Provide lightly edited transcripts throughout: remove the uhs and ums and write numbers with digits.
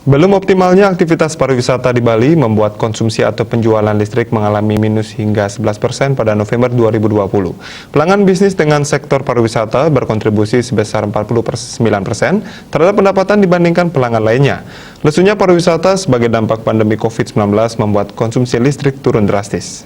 Belum optimalnya aktivitas pariwisata di Bali membuat konsumsi atau penjualan listrik mengalami minus hingga 11% pada November 2020. Pelanggan bisnis dengan sektor pariwisata berkontribusi sebesar 49% terhadap pendapatan dibandingkan pelanggan lainnya. Lesunya pariwisata sebagai dampak pandemi COVID-19 membuat konsumsi listrik turun drastis.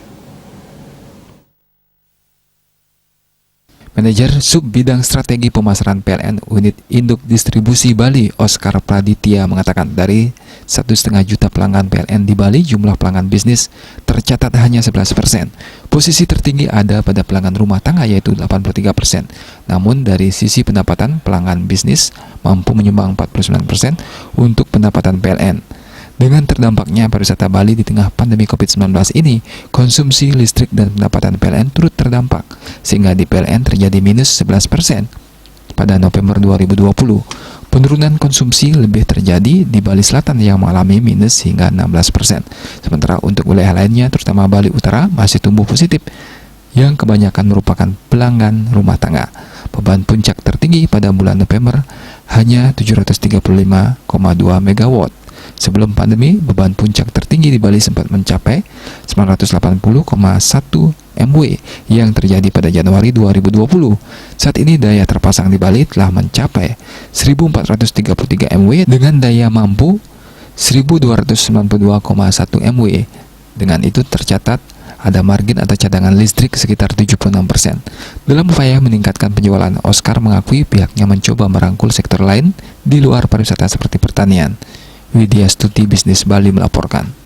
Manajer Sub Bidang Strategi Pemasaran PLN Unit Induk Distribusi Bali, Oscar Praditya mengatakan dari 1,5 juta pelanggan PLN di Bali, jumlah pelanggan bisnis tercatat hanya 11%. Posisi tertinggi ada pada pelanggan rumah tangga yaitu 83%. Namun dari sisi pendapatan, pelanggan bisnis mampu menyumbang 49% untuk pendapatan PLN. Dengan terdampaknya pariwisata Bali di tengah pandemi COVID-19 ini, konsumsi listrik dan pendapatan PLN turut terdampak, sehingga di PLN terjadi minus 11%. Pada November 2020, penurunan konsumsi lebih terjadi di Bali Selatan yang mengalami minus hingga 16%. Sementara untuk wilayah lainnya, terutama Bali Utara, masih tumbuh positif, yang kebanyakan merupakan pelanggan rumah tangga. Beban puncak tertinggi pada bulan November hanya 735,2 MW. Sebelum pandemi, beban puncak tertinggi di Bali sempat mencapai 980,1 MW yang terjadi pada Januari 2020. Saat ini daya terpasang di Bali telah mencapai 1.433 MW dengan daya mampu 1.292,1 MW. Dengan itu tercatat ada margin atau cadangan listrik sekitar 76%. Dalam upaya meningkatkan penjualan, Oscar mengakui pihaknya mencoba merangkul sektor lain di luar pariwisata seperti pertanian. Widya Stuti Bisnis Bali melaporkan.